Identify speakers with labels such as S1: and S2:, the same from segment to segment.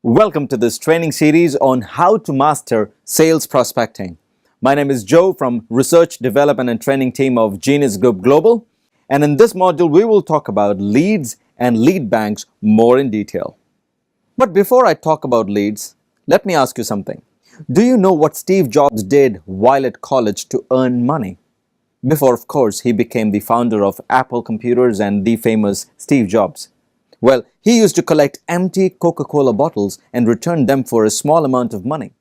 S1: Welcome to this training series on how to master sales prospecting. My name is Joe from Research, Development and Training team of Genius Group Global. And in this module, we will talk about leads and lead banks more in detail. But before I talk about leads, let me ask you something. Do you know what Steve Jobs did while at college to earn money? Before, of course, he became the founder of Apple Computers and the famous Steve Jobs. Well, he used to collect empty Coca-Cola bottles and return them for a small amount of money.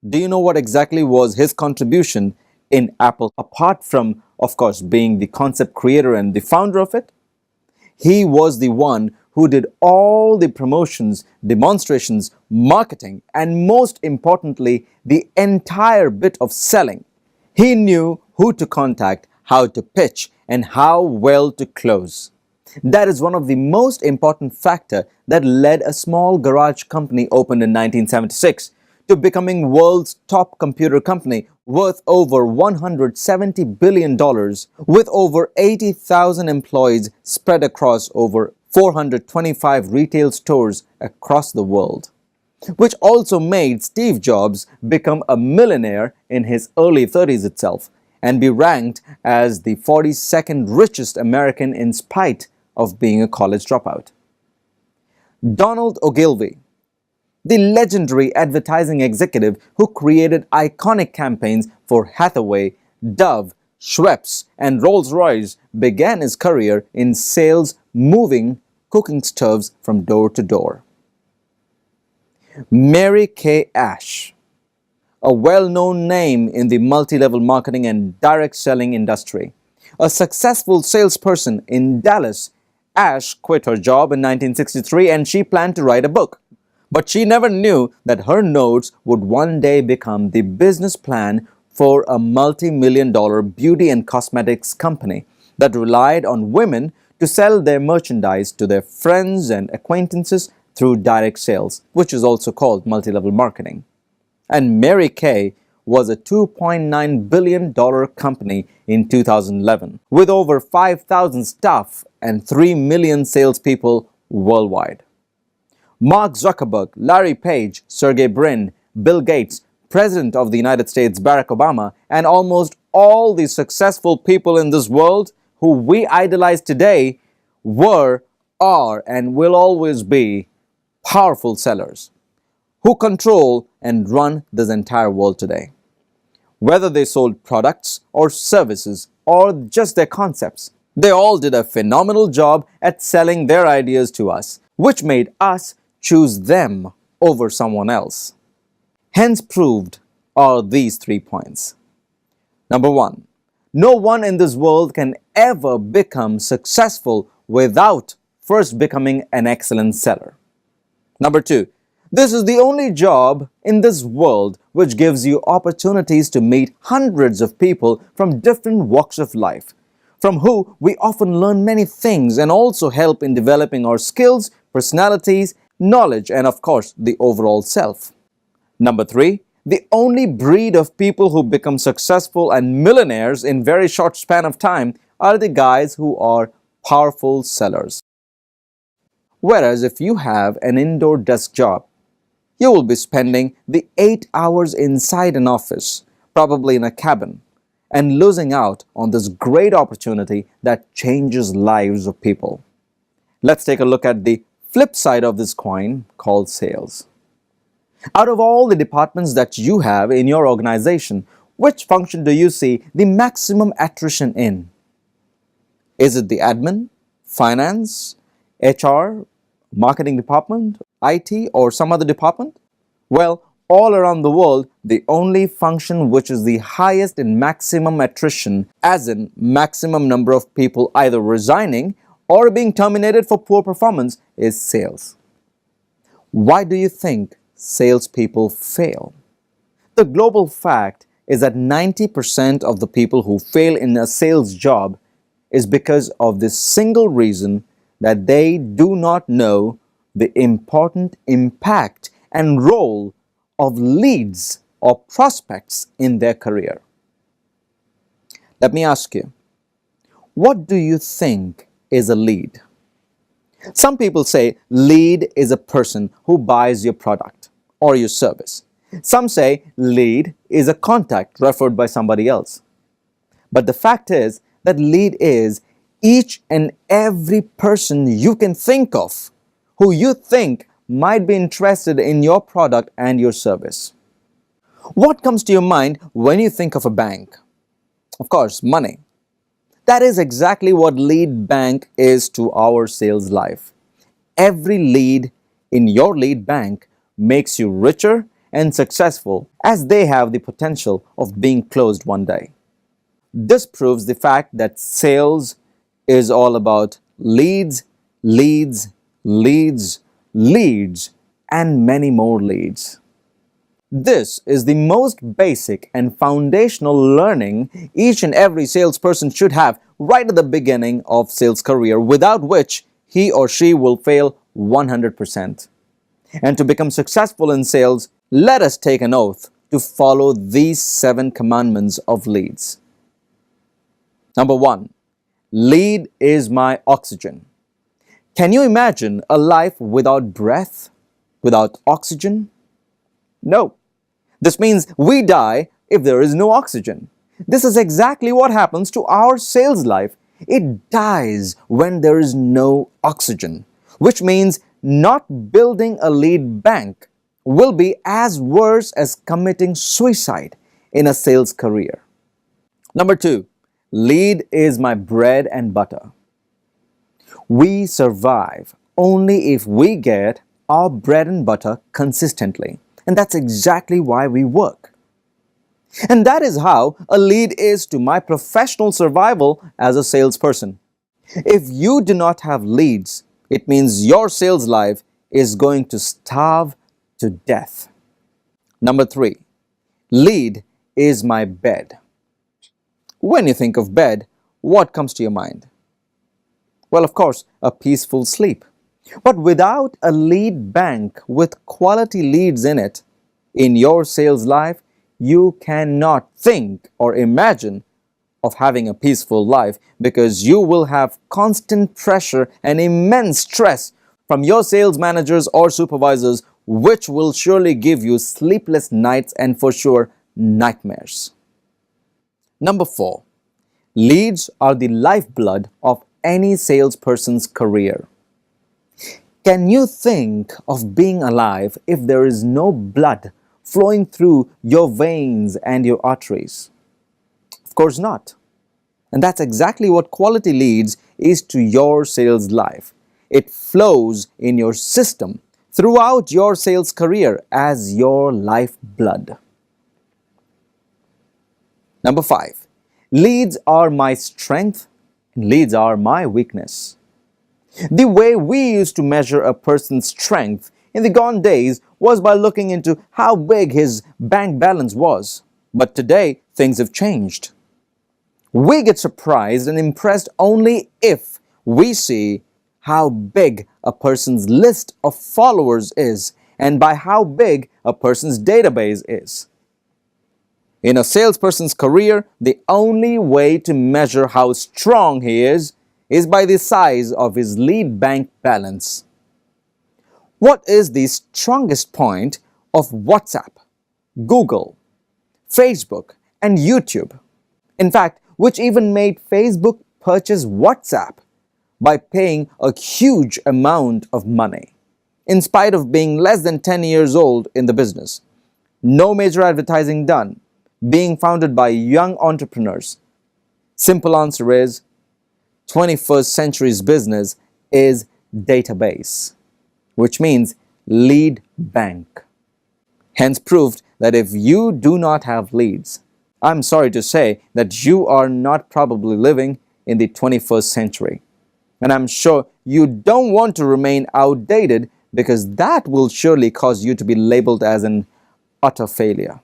S1: Do you know what exactly was his contribution in Apple, apart from, of course, being the concept creator and the founder of it? He was the one who did all the promotions, demonstrations, marketing, and most importantly, the entire bit of selling. He knew who to contact, how to pitch, and how well to close. That is one of the most important factors that led a small garage company opened in 1976 to becoming world's top computer company worth over $170 billion with over 80,000 employees spread across over 425 retail stores across the world, which also made Steve Jobs become a millionaire in his early 30s itself and be ranked as the 42nd richest American in spite of being a college dropout. Donald Ogilvy, the legendary advertising executive who created iconic campaigns for Hathaway, Dove, Schweppes, and Rolls-Royce, began his career in sales moving cooking stoves from door to door. Mary Kay Ash, a well-known name in the multi-level marketing and direct selling industry, a successful salesperson in Dallas. Ash quit her job in 1963 and she planned to write a book. But she never knew that her notes would one day become the business plan for a multi-million-dollar beauty and cosmetics company that relied on women to sell their merchandise to their friends and acquaintances through direct sales, which is also called multi-level marketing. And Mary Kay was a $2.9 billion company in 2011 with over 5,000 staff and 3 million salespeople worldwide. Mark Zuckerberg, Larry Page, Sergey Brin, Bill Gates, President of the United States Barack Obama, and almost all the successful people in this world who we idolize today were, are, and will always be powerful sellers who control and run this entire world today. Whether they sold products or services or just their concepts, they all did a phenomenal job at selling their ideas to us, which made us choose them over someone else. Hence proved are these 3 points. Number 1, no one in this world can ever become successful without first becoming an excellent seller. Number 2, this is the only job in this world which gives you opportunities to meet hundreds of people from different walks of life, from who we often learn many things and also help in developing our skills, personalities, knowledge, and of course, the overall self. Number 3, the only breed of people who become successful and millionaires in very short span of time are the guys who are powerful sellers. Whereas if you have an indoor desk job, you will be spending the 8 hours inside an office, probably in a cabin, and losing out on this great opportunity that changes lives of people. Let's take a look at the flip side of this coin called sales. Out of all the departments that you have in your organization, which function do you see the maximum attrition in? Is it the admin, finance, HR, marketing department, IT, or some other department? Well, all around the world, the only function which is the highest in maximum attrition, as in maximum number of people either resigning or being terminated for poor performance, is sales. Why do you think salespeople fail? The global fact is that 90% of the people who fail in a sales job is because of this single reason that they do not know the important impact and role of leads or prospects in their career. Let me ask you, what do you think is a lead? Some people say lead is a person who buys your product or your service. Some say lead is a contact referred by somebody else. But the fact is that lead is each and every person you can think of who you think might be interested in your product and your service. What comes to your mind when you think of a bank? Of course, money. That is exactly what lead bank is to our sales life. Every lead in your lead bank makes you richer and successful as they have the potential of being closed one day. This proves the fact that sales is all about leads, leads, leads, leads, and many more leads. This is the most basic and foundational learning each and every salesperson should have right at the beginning of sales career, without which he or she will fail 100%. And to become successful in sales, let us take an oath to follow these 7 commandments of leads. Number 1, lead is my oxygen. Can you imagine a life without breath, without oxygen? No. This means we die if there is no oxygen. This is exactly what happens to our sales life. It dies when there is no oxygen, which means not building a lead bank will be as worse as committing suicide in a sales career. Number 2, lead is my bread and butter. We survive only if we get our bread and butter consistently. And that's exactly why we work. And that is how a lead is to my professional survival as a salesperson. If you do not have leads, it means your sales life is going to starve to death. Number 3, lead is my bed. When you think of bed, what comes to your mind? Well, of course, a peaceful sleep. But without a lead bank with quality leads in it, in your sales life, you cannot think or imagine of having a peaceful life, because you will have constant pressure and immense stress from your sales managers or supervisors, which will surely give you sleepless nights and for sure nightmares. Number 4, leads are the lifeblood of any salesperson's career. Can you think of being alive if there is no blood flowing through your veins and your arteries? Of course not. And that's exactly what quality leads is to your sales life. It flows in your system throughout your sales career as your lifeblood. Number 5, leads are my strength and leads are my weakness. The way we used to measure a person's strength in the gone days was by looking into how big his bank balance was. But today, things have changed. We get surprised and impressed only if we see how big a person's list of followers is and by how big a person's database is. In a salesperson's career, the only way to measure how strong he is by the size of his lead bank balance. What is the strongest point of WhatsApp, Google, Facebook, and YouTube? In fact, which even made Facebook purchase WhatsApp by paying a huge amount of money, in spite of being less than 10 years old in the business. No major advertising done, being founded by young entrepreneurs. Simple answer is, 21st century's business is database, which means lead bank. Hence proved that if you do not have leads, I'm sorry to say that you are not probably living in the 21st century. And I'm sure you don't want to remain outdated, because that will surely cause you to be labeled as an utter failure.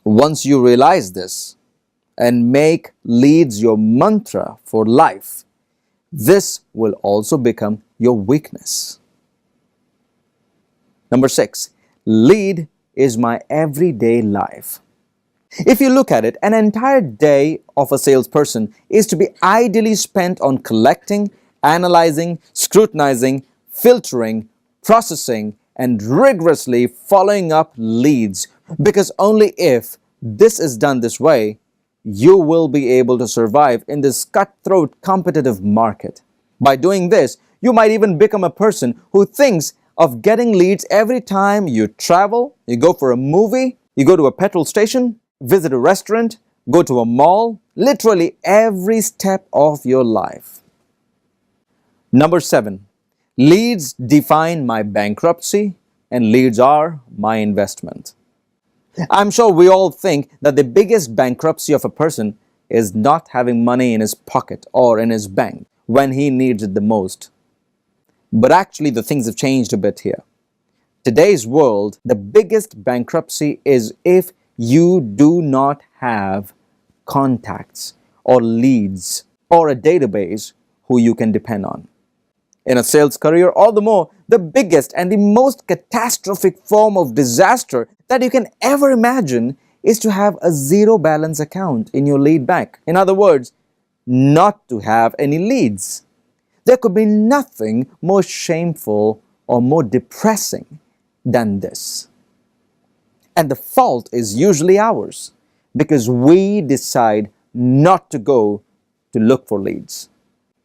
S1: Once you realize this and make leads your mantra for life, this will also become your weakness. Number 6, lead is my everyday life. If you look at it, an entire day of a salesperson is to be ideally spent on collecting analyzing, scrutinizing, filtering, processing, and rigorously following up leads. Because only if this is done this way, you will be able to survive in this cutthroat competitive market. By doing this, you might even become a person who thinks of getting leads every time you travel, you go for a movie, you go to a petrol station, visit a restaurant, go to a mall, literally every step of your life. Number 7, leads define my bankruptcy and leads are my investment. I'm sure we all think that the biggest bankruptcy of a person is not having money in his pocket or in his bank when he needs it the most. But actually, the things have changed a bit here. Today's world, the biggest bankruptcy is if you do not have contacts or leads or a database who you can depend on. In a sales career, all the more, the biggest and the most catastrophic form of disaster that you can ever imagine is to have a zero balance account in your lead bank. In other words, not to have any leads. There could be nothing more shameful or more depressing than this. And the fault is usually ours because we decide not to go to look for leads.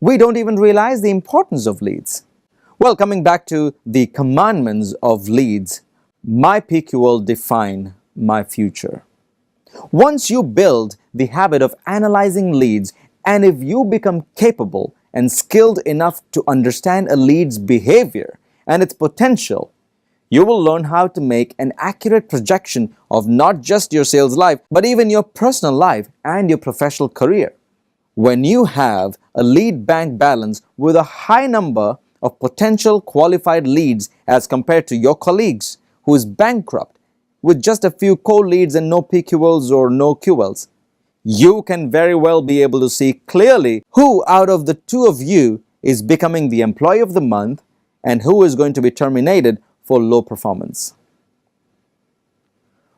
S1: We don't even realize the importance of leads. Well, coming back to the commandments of leads, my peak will define my future. Once you build the habit of analyzing leads, and if you become capable and skilled enough to understand a lead's behavior and its potential, you will learn how to make an accurate projection of not just your sales life, but even your personal life and your professional career. When you have a lead bank balance with a high number of potential qualified leads as compared to your colleagues who is bankrupt with just a few cold leads and no PQLs or no QLs, you can very well be able to see clearly who out of the two of you is becoming the employee of the month and who is going to be terminated for low performance.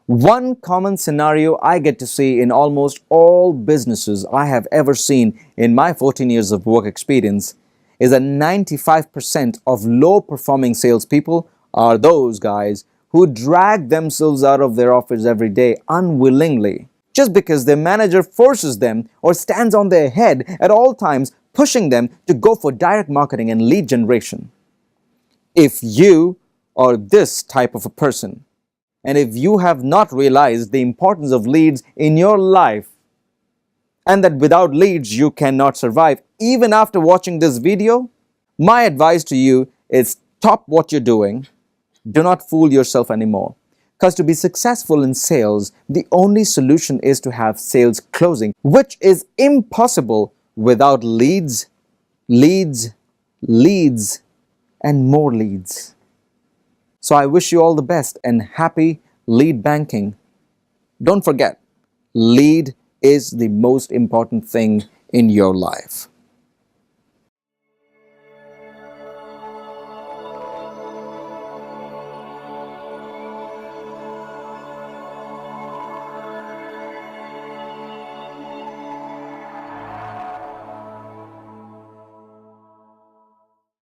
S1: One common scenario I get to see in almost all businesses I have ever seen in my 14 years of work experience is that 95% of low-performing salespeople are those guys who drag themselves out of their office every day unwillingly, just because their manager forces them or stands on their head at all times, pushing them to go for direct marketing and lead generation. If you are this type of a person, and if you have not realized the importance of leads in your life, and that without leads you cannot survive, even after watching this video, my advice to you is stop what you're doing. Do not fool yourself anymore. Because to be successful in sales, the only solution is to have sales closing, which is impossible without leads, leads, leads, and more leads. So I wish you all the best and happy lead banking. Don't forget, lead is the most important thing in your life.